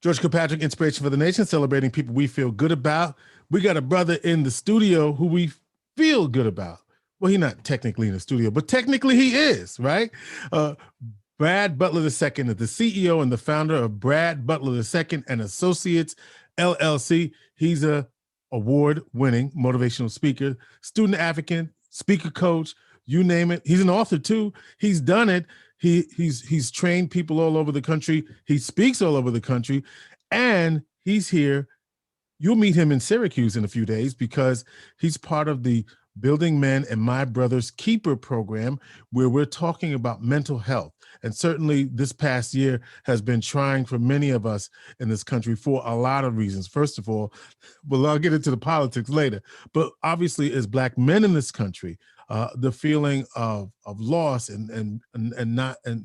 George Kilpatrick, Inspiration for the Nation, celebrating people we feel good about. We got a brother in the studio who we feel good about. Well, he's not technically in the studio, but technically he is, right? Brad Butler II is the CEO and the founder of Brad Butler II and Associates, LLC. He's a award-winning motivational speaker, student advocate, speaker coach, you name it. He's an author too. He's done it. He's trained people all over the country. He speaks all over the country, and he's here. You'll meet him in Syracuse in a few days because he's part of the Building Men and My Brother's Keeper program, where we're talking about mental health. And certainly this past year has been trying for many of us in this country for a lot of reasons. First of all, well, I'll get into the politics later, but obviously as Black men in this country, the feeling of loss and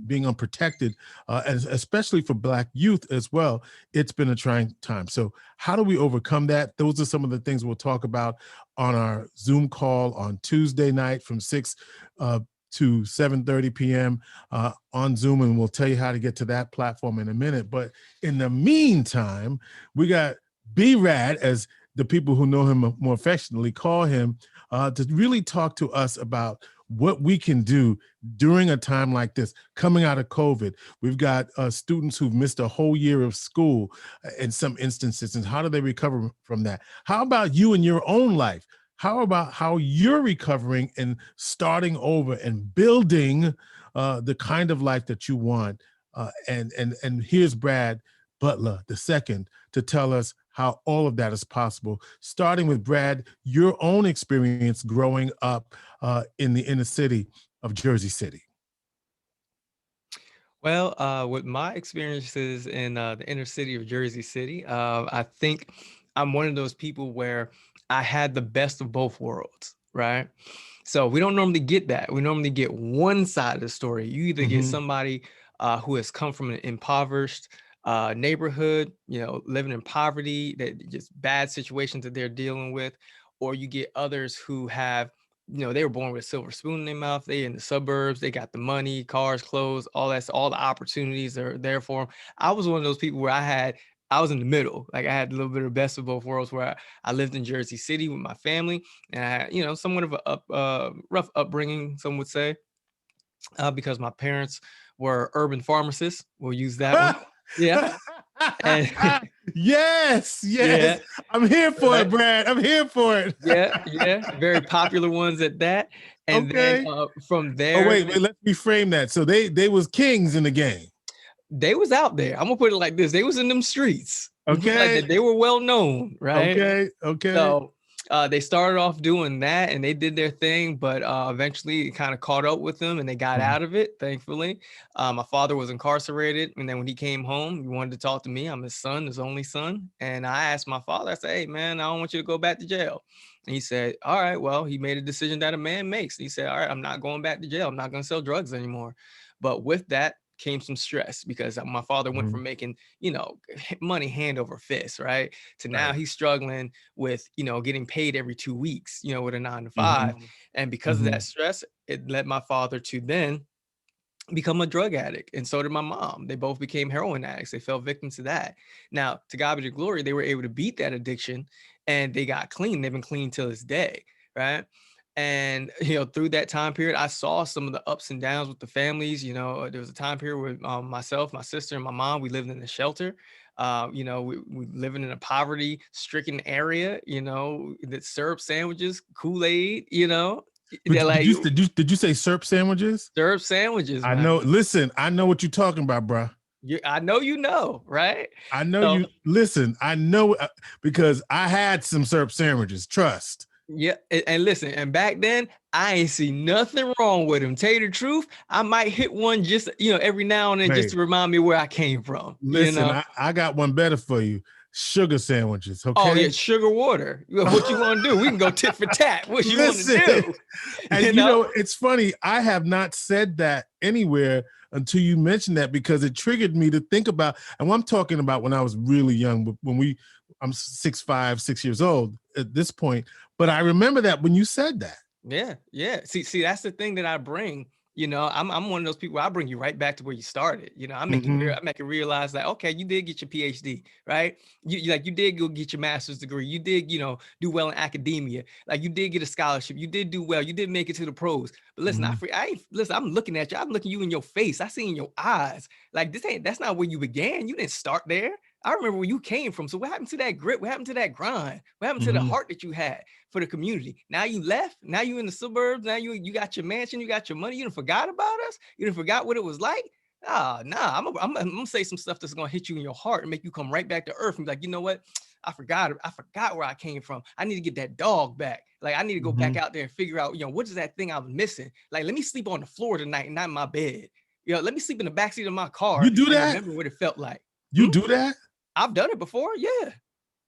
being unprotected, and especially for Black youth as well, it's been a trying time. So how do we overcome that? Those are some of the things we'll talk about on our Zoom call on Tuesday night from 6 to 7:30 p.m. On Zoom, and we'll tell you how to get to that platform in a minute. But in the meantime, we got B-RAD, as the people who know him more affectionately call him, to really talk to us about what we can do during a time like this, coming out of COVID. We've got students who've missed a whole year of school in some instances, and how do they recover from that? How about you in your own life? How about how you're recovering and starting over and building the kind of life that you want? And here's Brad Butler II to tell us how all of that is possible. Starting with Brad, your own experience growing up in the inner city of Jersey City. Well, with my experiences in the inner city of Jersey City, I think I'm one of those people where I had the best of both worlds, right? So we don't normally get that. We normally get one side of the story. You either get somebody who has come from an impoverished neighborhood, living in poverty, that just bad situations that they're dealing with, or you get others who have, they were born with a silver spoon in their mouth. They in the suburbs, they got the money, cars, clothes, all the opportunities are there for them. I was one of those people where I was in the middle. Like I had a little bit of best of both worlds, where I lived in Jersey City with my family, and I had, somewhat of a rough upbringing, some would say, because my parents were urban pharmacists. We'll use that one. Yeah. And yes. Yeah. I'm here for it, Brad. I'm here for it. Yeah. Very popular ones at that. And then from there. Oh, wait, let's reframe that. So they was kings in the game. They was out there. I'm gonna put it like this. They was in them streets. Okay. Like they were well known, right? Okay. So they started off doing that and they did their thing, but eventually it kind of caught up with them and they got out of it, thankfully. My father was incarcerated, and then when he came home, he wanted to talk to me. I'm his son, his only son. And I asked my father, I said, "Hey man, I don't want you to go back to jail." And he said, "All right, well," he made a decision that a man makes. And he said, "All right, I'm not going back to jail. I'm not going to sell drugs anymore." But with that came some stress, because my father went from making, money hand over fist, right? To now he's struggling with, getting paid every 2 weeks, with a 9 to 5. And because of that stress, it led my father to then become a drug addict. And so did my mom. They both became heroin addicts. They fell victim to that. Now, to God be the glory, they were able to beat that addiction and they got clean. They've been clean till this day, right? And, through that time period, I saw some of the ups and downs with the families. There was a time period where myself, my sister, and my mom, we lived in a shelter. We living in a poverty-stricken area, that syrup sandwiches, Kool-Aid, Did you say syrup sandwiches? Syrup sandwiches, I man. know. Listen, I know what you're talking about, bro. I know, right? I know you. Listen, I know because I had some syrup sandwiches. Trust. Yeah, and listen, and back then I ain't see nothing wrong with him. Tell you the truth, I might hit one just every now and then, just to remind me where I came from. Listen, I got one better for you. Sugar sandwiches. Okay. Oh yeah, sugar water. What you want to do? We can go tit for tat. What you want to do? And it's funny. I have not said that anywhere until you mentioned that, because it triggered me to think about. And I'm talking about when I was really young. I'm 6'5", 6 years old at this point. But I remember that when you said that. Yeah. See, that's the thing that I bring You know, I'm one of those people where I bring you right back to where you started. You know, I make Mm-hmm. you realize that, okay, you did get your PhD, right? You did go get your master's degree. You did, you know, do well in academia. Like you did get a scholarship. You did do well. You did make it to the pros. But listen, Mm-hmm. listen, I'm looking at you. I'm looking you in your face. I see in your eyes. Like that's not where you began. You didn't start there. I remember where you came from. So what happened to that grit? What happened to that grind? What happened to the Mm-hmm. heart that you had for the community? Now you left. Now you in the suburbs. Now you got your mansion. You got your money. You done forgot about us. You done forgot what it was like. Nah. I'm gonna say some stuff that's gonna hit you in your heart and make you come right back to earth and be like, you know what? I forgot where I came from. I need to get that dog back. Like I need to go Mm-hmm. back out there and figure out, you know, what is that thing I was missing? Like, let me sleep on the floor tonight and not in my bed. You know, let me sleep in the backseat of my You car do and that? remember what it felt like. You do that? I've done it before. Yeah.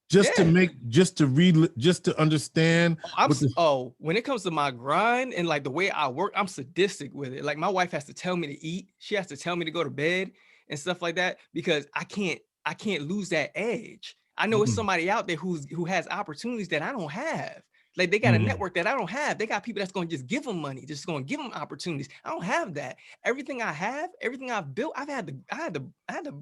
Just to Yeah. make, just to read, just to understand what the When it comes to my grind and like the way I work, I'm sadistic with it. Like my wife has to tell me to eat. She has to tell me to go to bed and stuff like that because I can't lose that edge. I know it's mm, somebody out there who has opportunities that I don't have. Like they got a mm, network that I don't have. They got people that's going to just give them money, just going to give them opportunities. I don't have that. Everything I have, everything I've built, I had to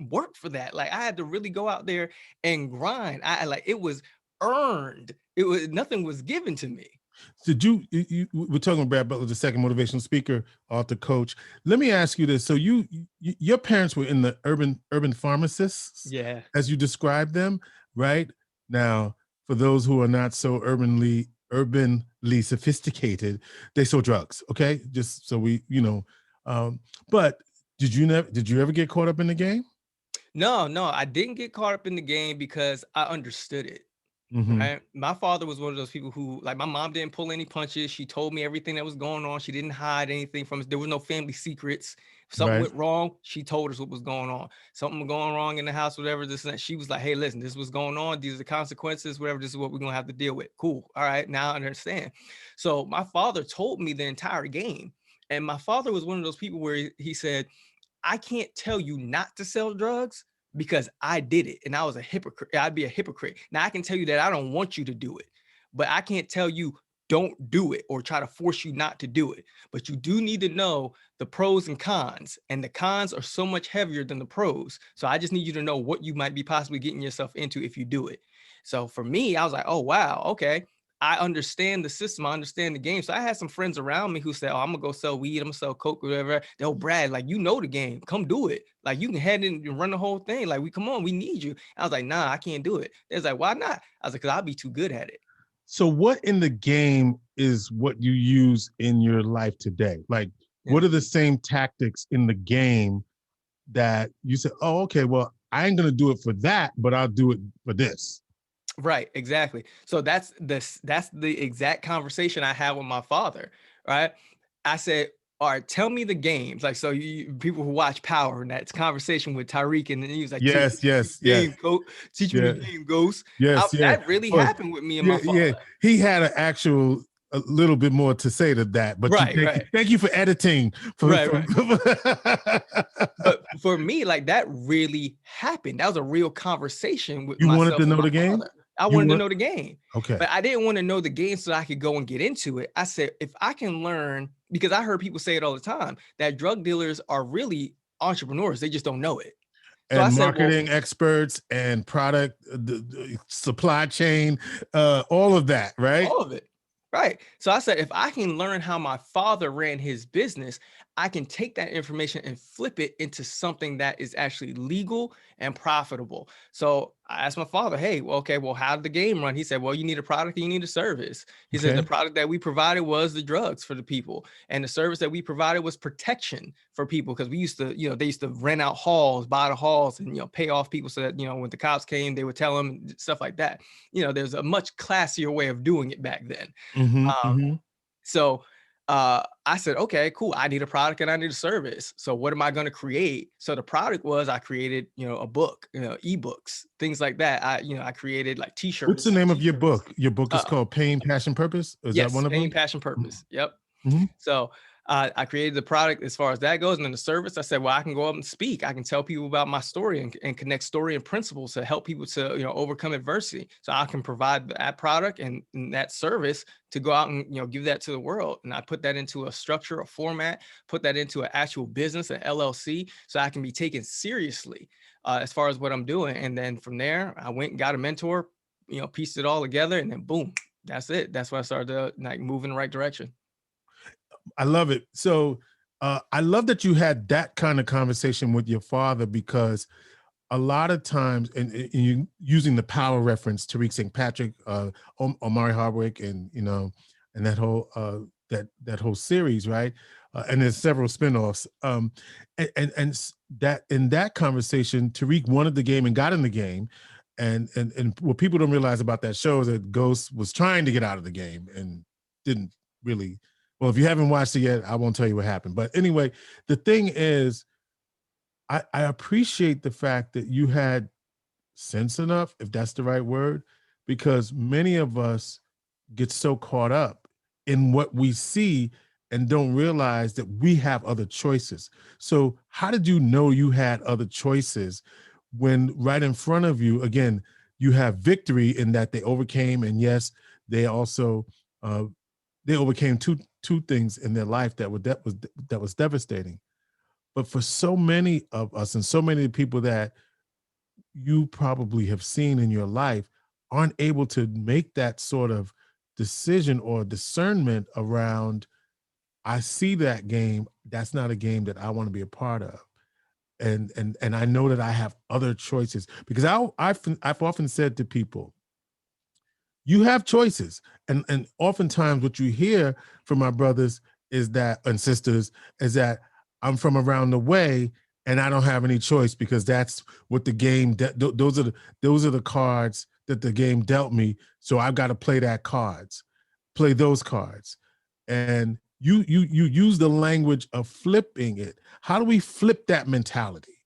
work for that. Like I had to really go out there and grind. I like it was earned. It was nothing was given to me. did we're talking about Brad Butler, the second motivational speaker, author, coach. Let me ask you this. So your parents were in the urban pharmacists, Yeah. as you described them, right? Now, for those who are not so urbanly sophisticated, they sold drugs. Okay. Just so we, but did you ever get caught up in the game? No, I didn't get caught up in the game because I understood it. Mm-hmm. Right. My father was one of those people who, like, my mom didn't pull any punches. She told me everything that was going on. She didn't hide anything from us. There was no family secrets. If something Right. went wrong, she told us what was going on. Something was going wrong in the house, whatever this and that. She was like, hey, listen, this was going on. These are the consequences, whatever. This is what we're going to have to deal with. Cool. All right. Now I understand. So my father told me the entire game. And my father was one of those people where he said, I can't tell you not to sell drugs because I did it and I was a hypocrite. I'd be a hypocrite. Now I can tell you that I don't want you to do it, but I can't tell you don't do it or try to force you not to do it. But you do need to know the pros and cons, and the cons are so much heavier than the pros. So I just need you to know what you might be possibly getting yourself into if you do it. So for me, I was like, oh, wow, okay. I understand the system. I understand the game. So I had some friends around me who said, oh, I'm gonna go sell weed. I'm gonna sell coke, whatever. They'll Brad, like, you know the game. Come do it. Like you can head in and run the whole thing. Like come on, we need you. I was like, nah, I can't do it. They was like, why not? I was like, because I'll be too good at it. So what in the game is what you use in your life today? Like, Yeah. what are the same tactics in the game that you said, oh, okay, well, I ain't going to do it for that, but I'll do it for this. Right, exactly. So that's the exact conversation I had with my father, right? I said, all right, tell me the games. Like, so you people who watch Power, and that's conversation with Tyreek, and then he was like, teach Yes, me yes, the yes. game, coach. Teach me Yeah, the game, Ghost. yes, yeah. That really Well, happened with me and yeah, my yeah. father. He had an actual a little bit more to say to that, but Right. thank you for editing. Right. But for me, like that really happened. That was a real conversation with You wanted myself to and know my the game? father. I You wanted to want know the game, okay. but I didn't want to know the game so I could go and get into it. I said, if I can learn, because I heard people say it all the time, that drug dealers are really entrepreneurs. They just don't know it. So I And said, well, marketing experts and product the supply chain, all of that, right? all of it. Right. So I said, if I can learn how my father ran his business, I can take that information and flip it into something that is actually legal and profitable. So I asked my father, hey, well, okay, well, how did the game run? He said, well, you need a product and you need a service. He said, the Okay. product that we provided was the drugs for the people. And the service that we provided was protection for people because we used to, they used to rent out halls, buy the halls and, pay off people so that, when the cops came, they would tell them stuff like that. There's a much classier way of doing it back then. Mm-hmm, Um, mm-hmm. so I said, okay, cool. I need a product and I need a service. So what am I going to create? So the product was I created, a book, ebooks, things like that. I created like What's the t-shirts. name of your book? Your book is Uh, called Pain, Passion, Purpose. Is that one yes, of Pain, them? Passion, Purpose. Yep. Mm-hmm. So I created the product as far as that goes. And then the service, I said, well, I can go up and speak. I can tell people about my story and connect story and principles to help people to, overcome adversity. So I can provide that product and that service to go out and, give that to the world. And I put that into a structure, a format, put that into an actual business, an LLC, so I can be taken seriously as far as what I'm doing. And then from there, I went and got a mentor, pieced it all together, and then boom, that's it. That's when I started to move in the right direction. I love it. So I love that you had that kind of conversation with your father, because a lot of times, and you using the power reference, Tariq St. Patrick, Omari Hardwick, and and that whole that whole series, right? And there's several spinoffs. And that in that conversation, Tariq wanted the game and got in the game. And what people don't realize about that show is that Ghost was trying to get out of the game and didn't really. Well, if you haven't watched it yet, I won't tell you what happened. But anyway, the thing is, I appreciate the fact that you had sense enough, if that's the right word, because many of us get so caught up in what we see and don't realize that we have other choices. So how did you know you had other choices when right in front of you, again, you have victory in that they overcame, and yes, they also they overcame two things in their life that was devastating. But for so many of us and so many people that you probably have seen in your life aren't able to make that sort of decision or discernment around, I see that game, that's not a game that I want to be a part of. And I know that I have other choices, because I've often said to people, you have choices. And oftentimes what you hear from my brothers is that, and sisters, is that I'm from around the way and I don't have any choice, because that's what the game, those are the cards that the game dealt me. So I've got to play those cards. And you use the language of flipping it. How do we flip that mentality?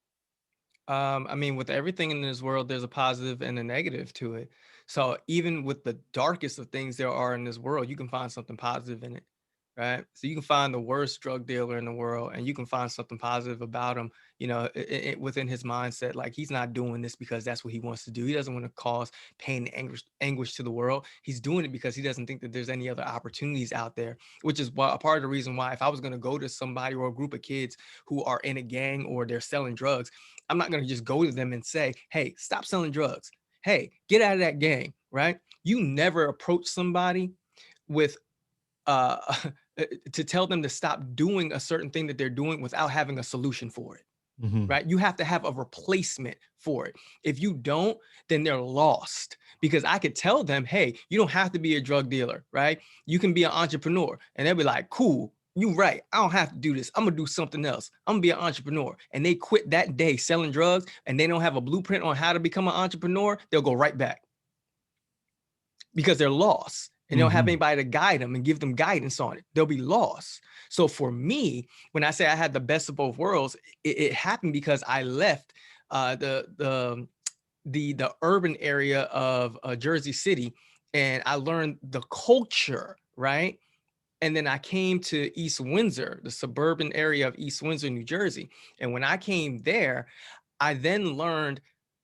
I mean, with everything in this world, there's a positive and a negative to it. So even with the darkest of things there are in this world, you can find something positive in it, right? So you can find the worst drug dealer in the world, and you can find something positive about him, within his mindset. Like, he's not doing this because that's what he wants to do. He doesn't want to cause pain and anguish to the world. He's doing it because he doesn't think that there's any other opportunities out there, which is why a part of the reason why, if I was going to go to somebody or a group of kids who are in a gang or they're selling drugs, I'm not going to just go to them and say, hey, stop selling drugs. Hey, get out of that gang, right? You never approach somebody with uh to tell them to stop doing a certain thing that they're doing without having a solution for it. Mm-hmm. Right? You have to have a replacement for it. If you don't, then they're lost, because I could tell them, hey, you don't have to be a drug dealer, right? You can be an entrepreneur. And they'll be like, cool, you right. I don't have to do this. I'm gonna do something else. I'm gonna be an entrepreneur. And they quit that day selling drugs, and they don't have a blueprint on how to become an entrepreneur. They'll go right back, because they're lost and they don't have anybody to guide them and give them guidance on it. They'll be lost. So for me, when I say I had the best of both worlds, it happened because I left the urban area of Jersey City, and I learned the culture, right? And then I came to East Windsor, the suburban area of East Windsor, New Jersey. And when I came there, I then learned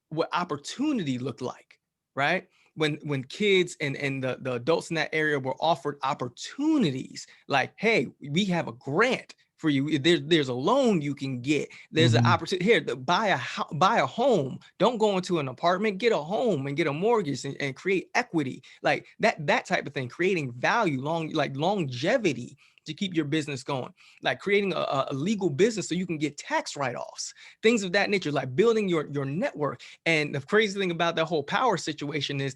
what opportunity looked like, right? When kids and the adults in that area were offered opportunities, like, hey, we have a grant for you. There's a loan you can get. There's an opportunity here to buy a home. Don't go into an apartment, get a home and get a mortgage and create equity, like that type of thing, creating value, longevity to keep your business going, like creating a legal business so you can get tax write-offs, things of that nature, like building your network. And the crazy thing about that whole power situation is,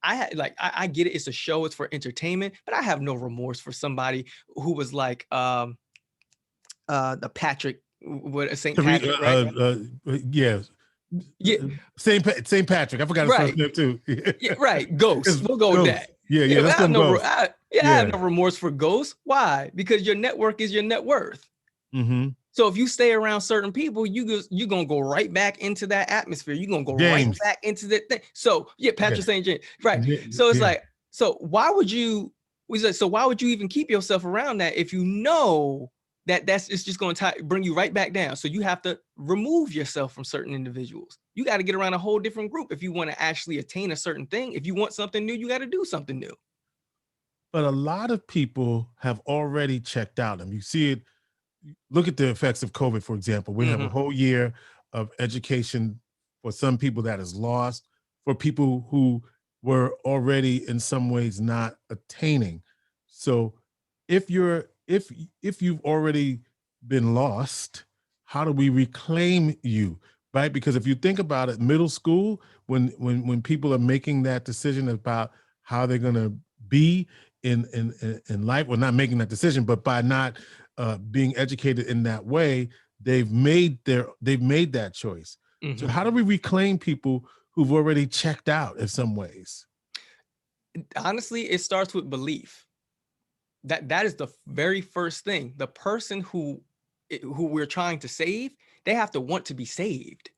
I get it. It's a show. It's for entertainment, but I have no remorse for somebody who was like, the Patrick, what, St. Patrick, right? Yeah. Yeah, St. Patrick. I forgot his first right. name too. Yeah, right. Ghost. We'll go with Ghost. that. Yeah, let's go Ghost. I have no remorse for Ghost. Why? Because your network is your net worth. So if you stay around certain people, you're gonna go right back into that atmosphere. You're gonna go right back into that thing. So yeah, Patrick St. James, right? So it's like, so why would you even keep yourself around that if you know it's just going to bring you right back down. So you have to remove yourself from certain individuals. You got to get around a whole different group if you want to actually attain a certain thing. If you want something new, you got to do something new. But a lot of people have already checked out. And you see it, look at the effects of COVID, for example. We have a whole year of education for some people that is lost, for people who were already in some ways not attaining. So if you've already been lost, how do we reclaim you? Right? Because if you think about it, middle school, when people are making that decision about how they're gonna be in life, well, not making that decision, but by not being educated in that way, they've made that choice. So how do we reclaim people who've already checked out in some ways? Honestly, it starts with belief. That is the very first thing. The person who we're trying to save, they have to want to be saved.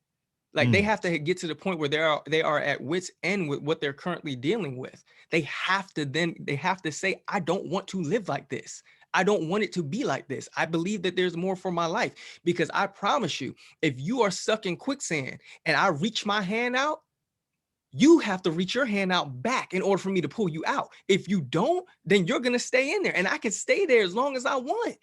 Like they have to get to the point where they are at wit's end with what they're currently dealing with. They have to say, I don't want to live like this. I don't want it to be like this. I believe that there's more for my life, because I promise you, if you are stuck in quicksand and I reach my hand out, you have to reach your hand out back in order for me to pull you out. If you don't, then you're going to stay in there, and I can stay there as long as I want.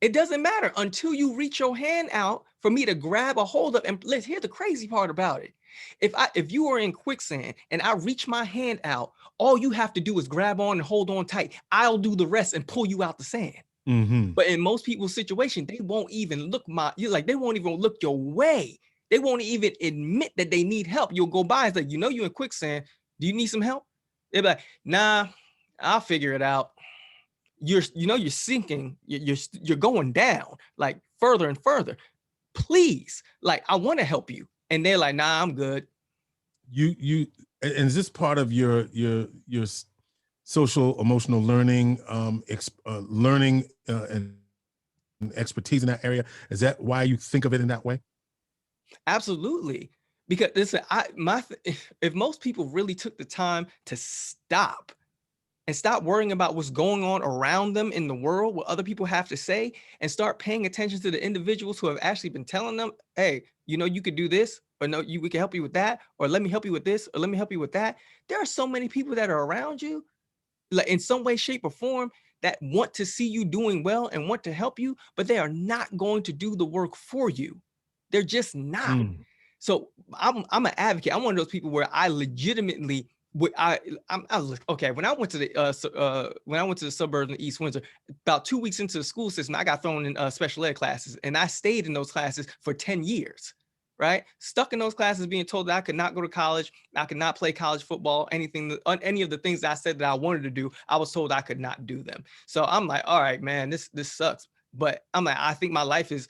It doesn't matter until you reach your hand out for me to grab a hold of. And let's hear the crazy part about it. If you are in quicksand and I reach my hand out, all you have to do is grab on and hold on tight. I'll do the rest and pull you out the sand. But in most people's situation, they won't even look they won't even look your way. They won't even admit that they need help. You'll go by and say, you're in quicksand. Do you need some help? They'll be like, nah, I'll figure it out. You're sinking. You're going down like further and further. Please, like, I want to help you. And they're like, nah, I'm good. And is this part of your social emotional learning, learning and expertise in that area? Is that why you think of it in that way? Absolutely. Because listen, if most people really took the time to stop worrying about what's going on around them in the world, what other people have to say, and start paying attention to the individuals who have actually been telling them, hey, you could do this, or no, we can help you with that, or let me help you with this, or let me help you with that. There are so many people that are around you, like in some way, shape, or form, that want to see you doing well and want to help you, but they are not going to do the work for you. They're just not. So I'm an advocate. I'm one of those people where I legitimately, when I went to the suburbs in East Windsor, about 2 weeks into the school system, I got thrown in special ed classes, and I stayed in those classes for 10 years, right? Stuck in those classes, being told that I could not go to college, I could not play college football, any of the things that I said that I wanted to do, I was told I could not do them. So I'm like, all right, man, this sucks. But I'm like, I think my life is,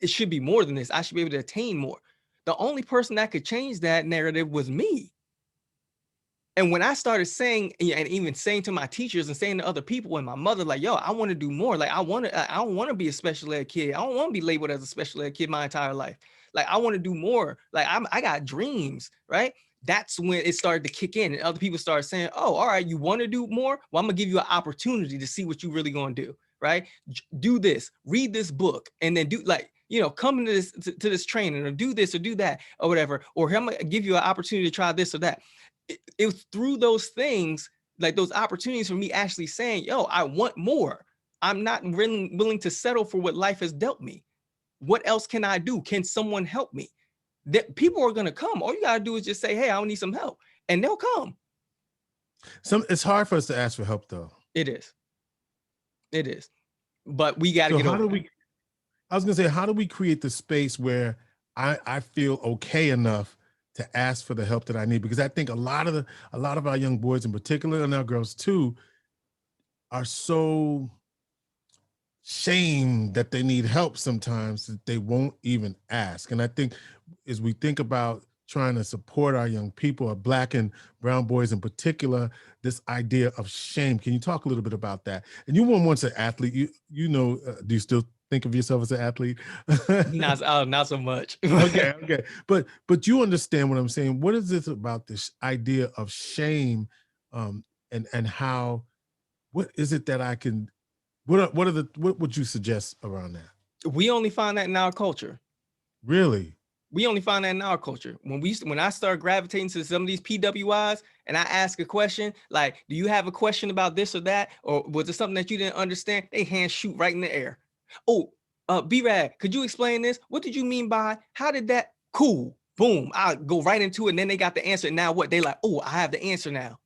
it should be more than this. I should be able to attain more. The only person that could change that narrative was me. And when I started saying, and even saying to my teachers and saying to other people and my mother, like, yo, I want to do more. Like, I don't want to be a special ed kid. I don't want to be labeled as a special ed kid my entire life. Like, I want to do more. Like, I got dreams, right? That's when it started to kick in, and other people started saying, oh, all right, you want to do more? Well, I'm going to give you an opportunity to see what you really going to do, right? Do this, read this book, and then do come into this training, or do this or do that or whatever, or I'm going to give you an opportunity to try this or that. It was through those things, like those opportunities for me actually saying, yo, I want more. I'm not really willing to settle for what life has dealt me. What else can I do? Can someone help me? That people are going to come. All you got to do is just say, hey, I need some help, and they'll come. It's hard for us to ask for help, though. It is. But we got to get over it. I was going to say, how do we create the space where I feel okay enough to ask for the help that I need? Because I think a lot of our young boys in particular, and our girls too, are so shamed that they need help sometimes that they won't even ask. And I think as we think about trying to support our young people, our Black and brown boys in particular, this idea of shame. Can you talk a little bit about that? And you were once an athlete. Do you still think of yourself as an athlete? Not so much. Okay. But you understand what I'm saying. What is this about this idea of shame, and how, what is it that What would you suggest around that? We only find that in our culture. Really? We only find that in our culture. When I start gravitating to some of these PWIs and I ask a question, like, do you have a question about this or that? Or was it something that you didn't understand? They hand shoot right in the air. Oh, B-RAD, could you explain this? What did you mean by, how did that? Cool. Boom. I'll go right into it. And then they got the answer. And now what? They like, oh, I have the answer now.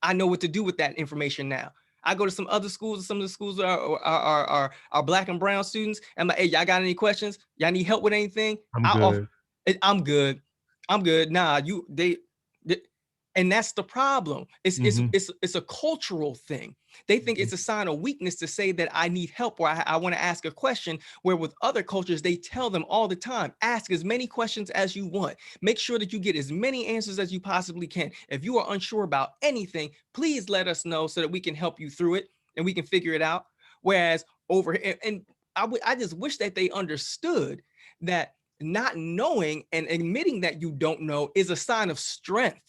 I know what to do with that information now. I go to some other schools, some of the schools are Black and brown students. And I'm like, hey, y'all got any questions? Y'all need help with anything? I'm good. I'm good. I'm good. Nah, and that's the problem. It's a cultural thing. They think it's a sign of weakness to say that I need help or I want to ask a question, where with other cultures, they tell them all the time, ask as many questions as you want. Make sure that you get as many answers as you possibly can. If you are unsure about anything, please let us know so that we can help you through it and we can figure it out. Whereas over here, and I just wish that they understood that not knowing and admitting that you don't know is a sign of strength.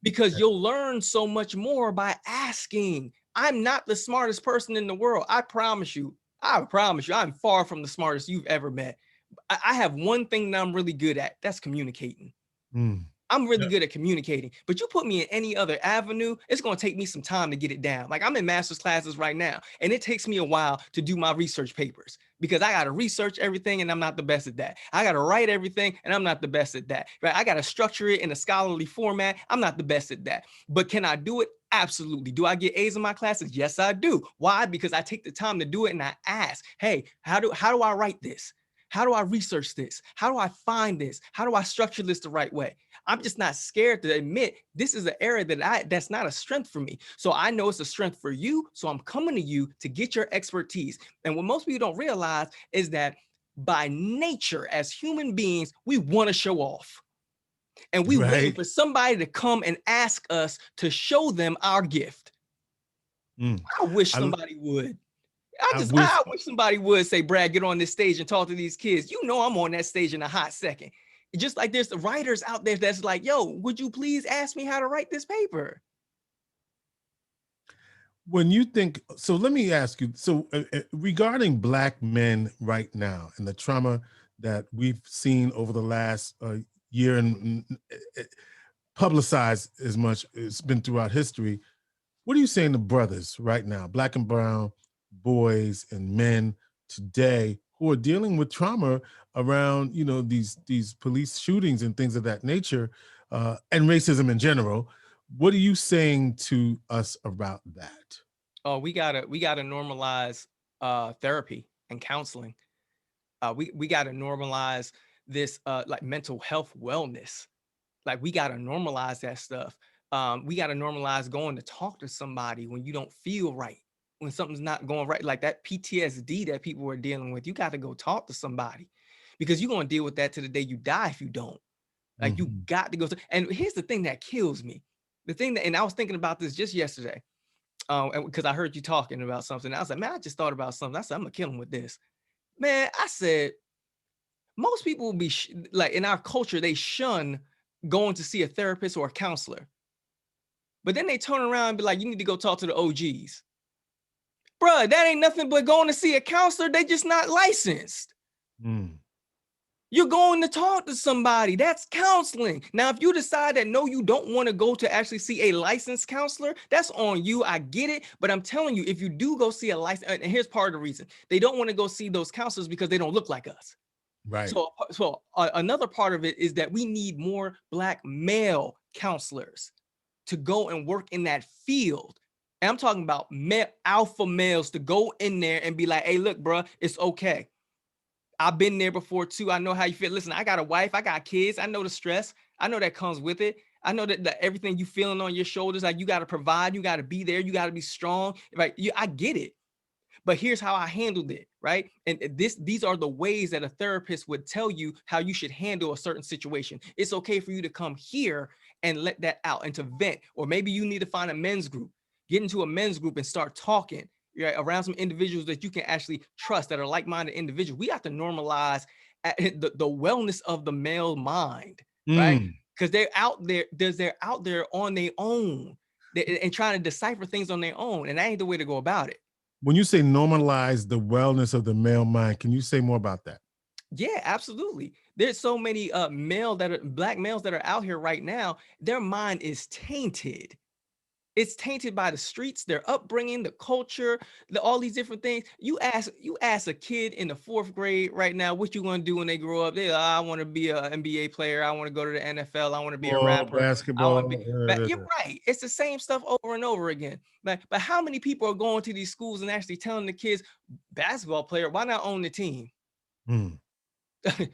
Because you'll learn so much more by asking. I'm not the smartest person in the world. I promise you, I'm far from the smartest you've ever met. I have one thing that I'm really good at. That's communicating. I'm really good at communicating, but you put me in any other avenue, it's going to take me some time to get it down. Like, I'm in master's classes right now, and it takes me a while to do my research papers because I got to research everything and I'm not the best at that. I got to write everything and I'm not the best at that. Right? I got to structure it in a scholarly format. I'm not the best at that. But can I do it? Absolutely. Do I get A's in my classes? Yes, I do. Why? Because I take the time to do it and I ask, hey, how do I write this? How do I research this? How do I find this? How do I structure this the right way? I'm just not scared to admit this is an area that's not a strength for me. So I know it's a strength for you. So I'm coming to you to get your expertise. And what most people don't realize is that by nature, as human beings, we want to show off. And we waiting for somebody to come and ask us to show them our gift. I wish somebody would. I wish somebody would say, Brad, get on this stage and talk to these kids. You know, I'm on that stage in a hot second. Just like there's the writers out there that's like, yo, would you please ask me how to write this paper? When you think, so let me ask you, so regarding Black men right now and the trauma that we've seen over the last year and publicized as much, it's been throughout history. What are you saying to brothers right now, Black and brown boys and men today who are dealing with trauma around, you know, these police shootings and things of that nature, and racism in general? What are you saying to us about that? Oh, we gotta normalize therapy and counseling. We gotta normalize this like mental health wellness. Like, we gotta normalize that stuff. We gotta normalize going to talk to somebody when you don't feel right, when something's not going right, like that PTSD that people are dealing with. You got to go talk to somebody because you're going to deal with that to the day you die if you don't. Like, you got to go. And here's the thing that kills me. The thing that, and I was thinking about this just yesterday, because I heard you talking about something. I was like, man, I just thought about something. I said, I'm going to kill him with this. Man, I said, most people will be like, in our culture, they shun going to see a therapist or a counselor. But then they turn around and be like, you need to go talk to the OGs. Bruh, that ain't nothing but going to see a counselor. They just not licensed. You're going to talk to somebody. That's counseling. Now, if you decide that, no, you don't want to go to actually see a licensed counselor, that's on you. I get it. But I'm telling you, if you do go see a license, and here's part of the reason. They don't want to go see those counselors because they don't look like us. Right. So another part of it is that we need more Black male counselors to go and work in that field. And I'm talking about alpha males to go in there and be like, hey, look, bro, it's okay. I've been there before too. I know how you feel. Listen, I got a wife, I got kids. I know the stress. I know that comes with it. I know that everything you feeling on your shoulders, like, you got to provide, you got to be there, you got to be strong. Right? I get it. But here's how I handled it, right? And these are the ways that a therapist would tell you how you should handle a certain situation. It's okay for you to come here and let that out and to vent. Or maybe you need to find a men's group. Get into a men's group and start talking, right, around some individuals that you can actually trust, that are like-minded individuals. We have to normalize the wellness of the male mind, right? Because they're out there on their own and trying to decipher things on their own. And that ain't the way to go about it. When you say normalize the wellness of the male mind, can you say more about that? Yeah, absolutely. There's so many black males that are out here right now. Their mind is tainted. It's tainted by the streets, their upbringing, the culture, all these different things. You ask a kid in the 4th grade right now, what you gonna do when they grow up? They, I want to be an NBA player. I want to go to the NFL. I want to be a Ball, rapper. I want to be. basketball. But you're right. It's the same stuff over and over again. But how many people are going to these schools and actually telling the kids, basketball player, why not own the team? Hmm.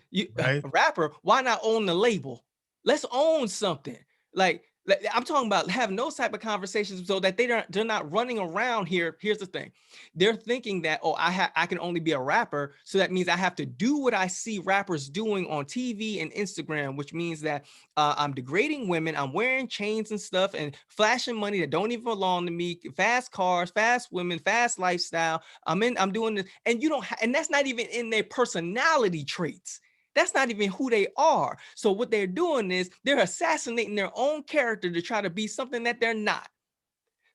You Right. a rapper, why not own the label? Let's own something. Like I'm talking about having those type of conversations so that they're not running around here. Here's the thing. They're thinking that, oh, I can only be a rapper, so that means I have to do what I see rappers doing on TV and Instagram, which means that I'm degrading women, I'm wearing chains and stuff and flashing money that don't even belong to me, fast cars, fast women, fast lifestyle. I'm doing this, and and that's not even in their personality traits. That's not even who they are. So what they're doing is they're assassinating their own character to try to be something that they're not.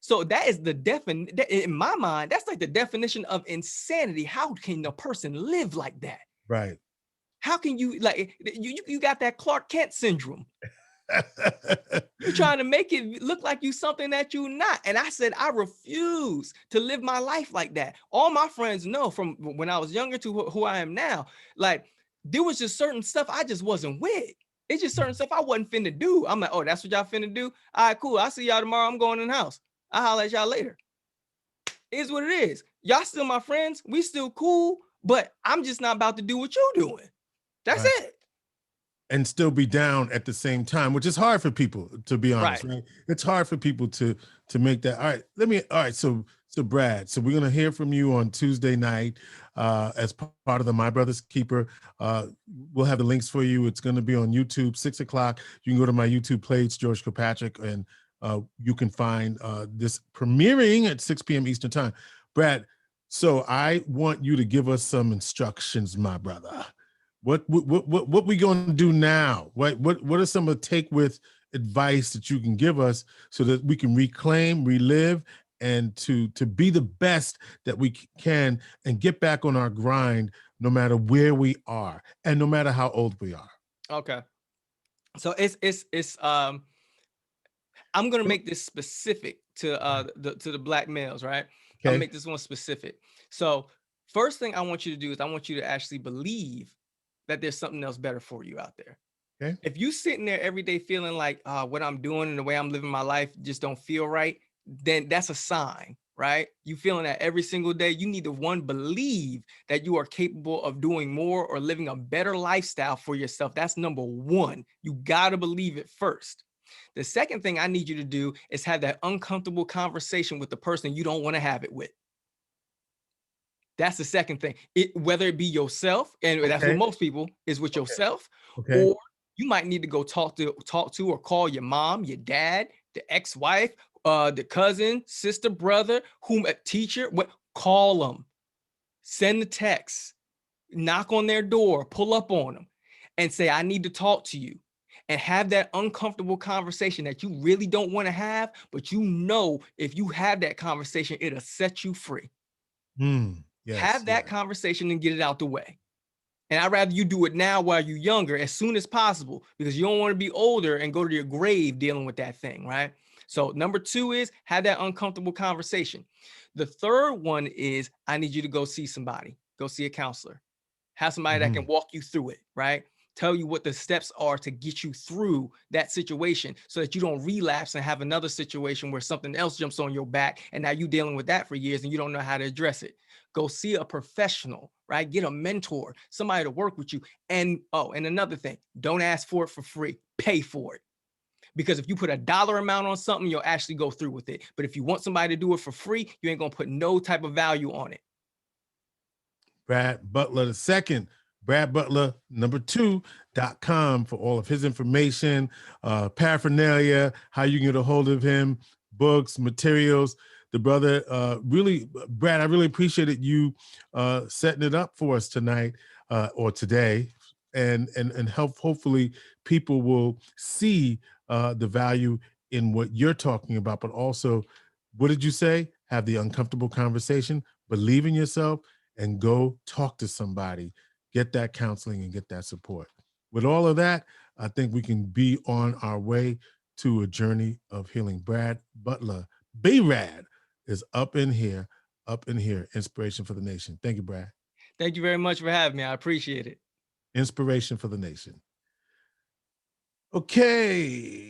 So that is the definition, in my mind, that's like the definition of insanity. How can a person live like that? Right. How can you, like, you got that Clark Kent syndrome. You're trying to make it look like you something that you're not. And I said, I refuse to live my life like that. All my friends know from when I was younger to who I am now, like, there was just certain stuff I just wasn't with. It's just certain stuff I wasn't finna do. I'm like, oh, that's what y'all finna do? All right, cool. I'll see y'all tomorrow. I'm going in the house. I'll holler at y'all later. It is what it is. Y'all still my friends. We still cool, but I'm just not about to do what you doing. That's Right. it. And still be down at the same time, which is hard for people, to be honest, Right. right? It's hard for people to make that. All right, so Brad, so we're gonna hear from you on Tuesday night as part of the My Brother's Keeper. We'll have the links for you. It's gonna be on YouTube, 6 o'clock. You can go to my YouTube page, George Kilpatrick, and you can find this premiering at 6 p.m. Eastern time. Brad, so I want you to give us some instructions, my brother. What we going to do now? What are some of the take with advice that you can give us so that we can reclaim, relive, and to be the best that we can and get back on our grind, no matter where we are and no matter how old we are. Okay. So it's I'm gonna make this specific to the black males, right? I'm gonna Okay. make this one specific. So first thing I want you to do is I want you to actually believe that there's something else better for you out there. Okay. If you sitting there every day feeling like what I'm doing and the way I'm living my life just don't feel right, then that's a sign, right? You feeling that every single day. You need to believe that you are capable of doing more or living a better lifestyle for yourself. That's number one. You gotta believe it first. The second thing I need you to do is have that uncomfortable conversation with the person you don't want to have it with. That's the second thing. Whether it be yourself, and that's what Okay. most people is with Okay. yourself, Okay. or you might need to go talk to or call your mom, your dad, the ex-wife, the cousin, sister, brother, whom a teacher, call them, send the text, knock on their door, pull up on them, and say, I need to talk to you. And have that uncomfortable conversation that you really don't want to have, but you know if you have that conversation, it'll set you free. Yes. Have that Yeah. conversation and get it out the way. And I'd rather you do it now while you're younger, as soon as possible, because you don't want to be older and go to your grave dealing with that thing, right? So number two is have that uncomfortable conversation. The third one is I need you to go see somebody, go see a counselor, have somebody that can walk you through it, right? Tell you what the steps are to get you through that situation so that you don't relapse and have another situation where something else jumps on your back and now you're dealing with that for years and you don't know how to address it. Go see a professional, right? Get a mentor, somebody to work with you. And and another thing, don't ask for it for free, pay for it. Because if you put a dollar amount on something, you'll actually go through with it. But if you want somebody to do it for free, you ain't gonna put no type of value on it. Brad Butler the second, Brad Butler #2.com for all of his information, paraphernalia, how you can get a hold of him, books, materials. The brother, really, Brad, I really appreciated you setting it up for us tonight or today, and hopefully people will see the value in what you're talking about, but also, what did you say? Have the uncomfortable conversation, believe in yourself, and go talk to somebody, get that counseling and get that support. With all of that, I think we can be on our way to a journey of healing. Brad Butler, B-RAD, is up in here, Inspiration for the Nation. Thank you, Brad. Thank you very much for having me. I appreciate it. Inspiration for the Nation. Okay.